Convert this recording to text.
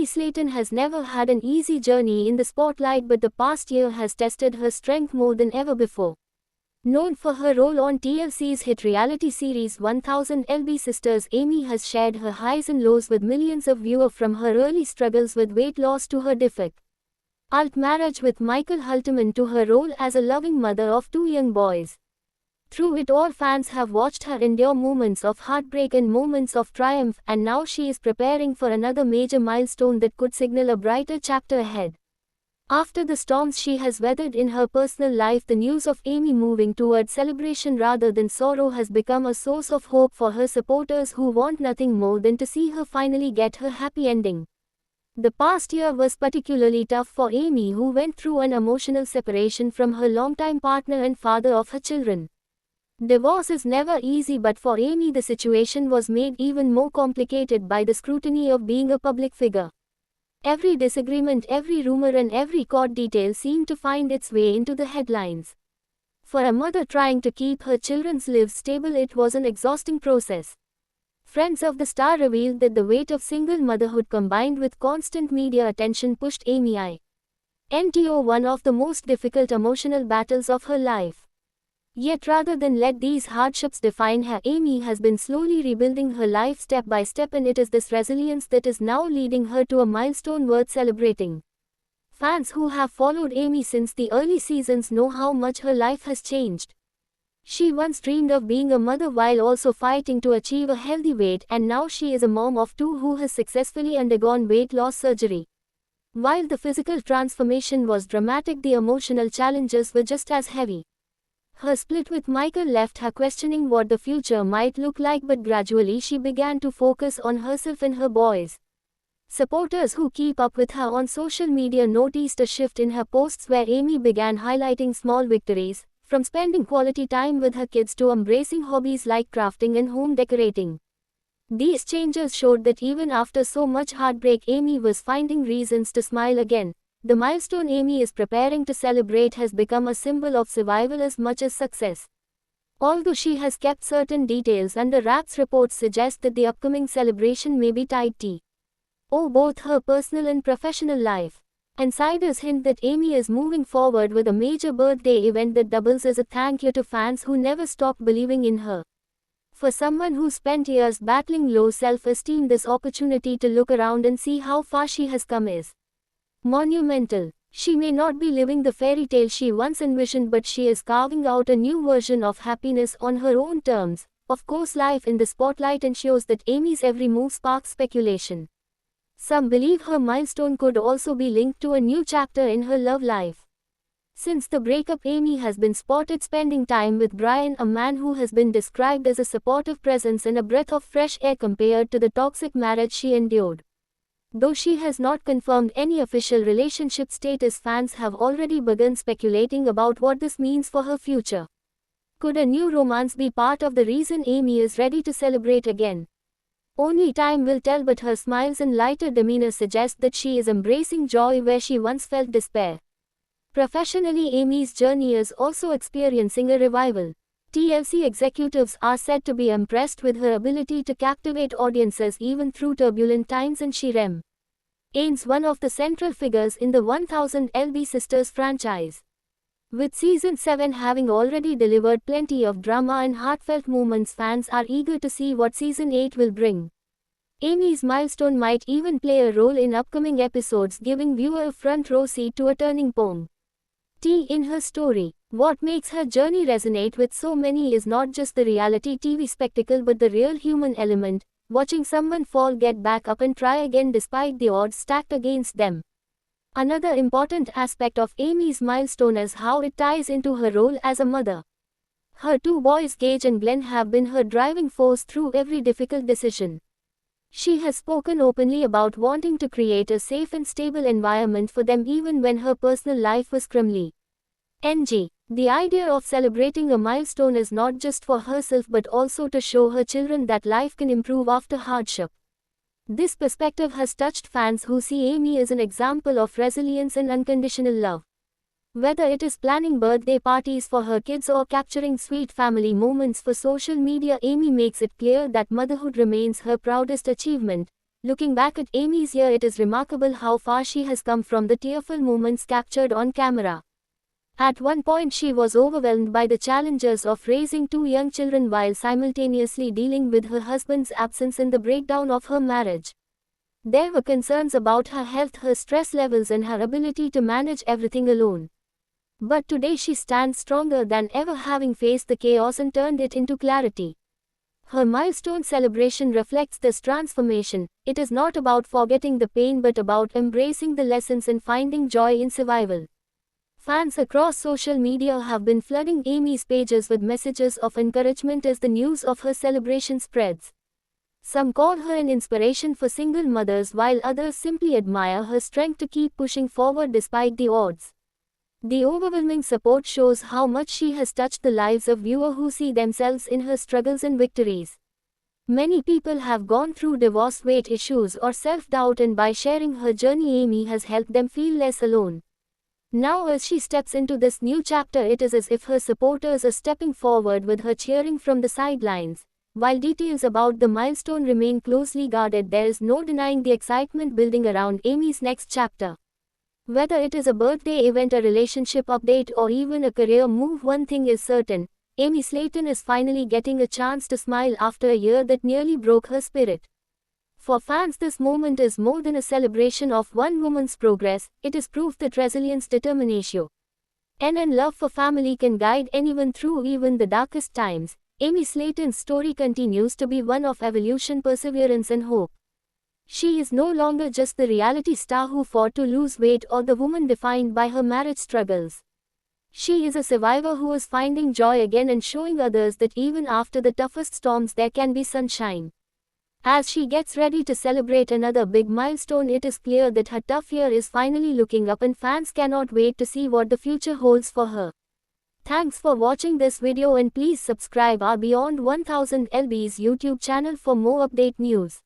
Amy Slayton has never had an easy journey in the spotlight, but the past year has tested her strength more than ever before. Known for her role on TLC's hit reality series 1000 LB Sisters, Amy has shared her highs and lows with millions of viewers, from her early struggles with weight loss to her difficult marriage with Michael Hultman to her role as a loving mother of 2 young boys. Through it all, fans have watched her endure moments of heartbreak and moments of triumph, and now she is preparing for another major milestone that could signal a brighter chapter ahead. After the storms she has weathered in her personal life, the news of Amy moving towards celebration rather than sorrow has become a source of hope for her supporters, who want nothing more than to see her finally get her happy ending. The past year was particularly tough for Amy, who went through an emotional separation from her longtime partner and father of her children. Divorce is never easy, but for Amy the situation was made even more complicated by the scrutiny of being a public figure. Every disagreement, every rumor and every court detail seemed to find its way into the headlines. For a mother trying to keep her children's lives stable, it was an exhausting process. Friends of the star revealed that the weight of single motherhood combined with constant media attention pushed Amy into one of the most difficult emotional battles of her life. Yet rather than let these hardships define her, Amy has been slowly rebuilding her life step by step, and it is this resilience that is now leading her to a milestone worth celebrating. Fans who have followed Amy since the early seasons know how much her life has changed. She once dreamed of being a mother while also fighting to achieve a healthy weight, and now she is a mom of 2 who has successfully undergone weight loss surgery. While the physical transformation was dramatic, the emotional challenges were just as heavy. Her split with Michael left her questioning what the future might look like, but gradually she began to focus on herself and her boys. Supporters who keep up with her on social media noticed a shift in her posts, where Amy began highlighting small victories, from spending quality time with her kids to embracing hobbies like crafting and home decorating. These changes showed that even after so much heartbreak, Amy was finding reasons to smile again. The milestone Amy is preparing to celebrate has become a symbol of survival as much as success. Although she has kept certain details under wraps, reports suggest that the upcoming celebration may be tied to both her personal and professional life. Insiders hint that Amy is moving forward with a major birthday event that doubles as a thank you to fans who never stopped believing in her. For someone who spent years battling low self-esteem, this opportunity to look around and see how far she has come is monumental. She may not be living the fairy tale she once envisioned, but she is carving out a new version of happiness on her own terms. Of course, life in the spotlight ensures that Amy's every move sparks speculation. Some believe her milestone could also be linked to a new chapter in her love life. Since the breakup, Amy has been spotted spending time with Brian, a man who has been described as a supportive presence and a breath of fresh air compared to the toxic marriage she endured. Though she has not confirmed any official relationship status, fans have already begun speculating about what this means for her future. Could a new romance be part of the reason Amy is ready to celebrate again? Only time will tell, but her smiles and lighter demeanor suggest that she is embracing joy where she once felt despair. Professionally, Amy's journey is also experiencing a revival. TLC executives are said to be impressed with her ability to captivate audiences even through turbulent times, and she remains one of the central figures in the 1000 LB Sisters franchise. With Season 7 having already delivered plenty of drama and heartfelt moments, fans are eager to see what Season 8 will bring. Amy's milestone might even play a role in upcoming episodes, giving viewers a front row seat to a turning point in her story. What makes her journey resonate with so many is not just the reality TV spectacle, but the real human element, watching someone fall, get back up and try again despite the odds stacked against them. Another important aspect of Amy's milestone is how it ties into her role as a mother. Her 2 boys, Gage and Glenn, have been her driving force through every difficult decision. She has spoken openly about wanting to create a safe and stable environment for them even when her personal life was crumbly. The idea of celebrating a milestone is not just for herself but also to show her children that life can improve after hardship. This perspective has touched fans who see Amy as an example of resilience and unconditional love. Whether it is planning birthday parties for her kids or capturing sweet family moments for social media, Amy makes it clear that motherhood remains her proudest achievement. Looking back at Amy's year, it is remarkable how far she has come from the tearful moments captured on camera. At one point she was overwhelmed by the challenges of raising two young children while simultaneously dealing with her husband's absence and the breakdown of her marriage. There were concerns about her health, her stress levels, and her ability to manage everything alone. But today she stands stronger than ever, having faced the chaos and turned it into clarity. Her milestone celebration reflects this transformation. It is not about forgetting the pain but about embracing the lessons and finding joy in survival. Fans across social media have been flooding Amy's pages with messages of encouragement as the news of her celebration spreads. Some call her an inspiration for single mothers, while others simply admire her strength to keep pushing forward despite the odds. The overwhelming support shows how much she has touched the lives of viewers who see themselves in her struggles and victories. Many people have gone through divorce, weight issues, or self-doubt, and by sharing her journey, Amy has helped them feel less alone. Now, as she steps into this new chapter, it is as if her supporters are stepping forward with her, cheering from the sidelines. While details about the milestone remain closely guarded, there is no denying the excitement building around Amy's next chapter. Whether it is a birthday event, a relationship update, or even a career move, one thing is certain: Amy Slayton is finally getting a chance to smile after a year that nearly broke her spirit. For fans, this moment is more than a celebration of one woman's progress, it is proof that resilience, determination, and love for family can guide anyone through even the darkest times. Amy Slayton's story continues to be one of evolution, perseverance, and hope. She is no longer just the reality star who fought to lose weight or the woman defined by her marriage struggles. She is a survivor who is finding joy again and showing others that even after the toughest storms there can be sunshine. As she gets ready to celebrate another big milestone, it is clear that her tough year is finally looking up, and fans cannot wait to see what the future holds for her. Thanks for watching this video, and please subscribe our Beyond 1000 LB's YouTube channel for more update news.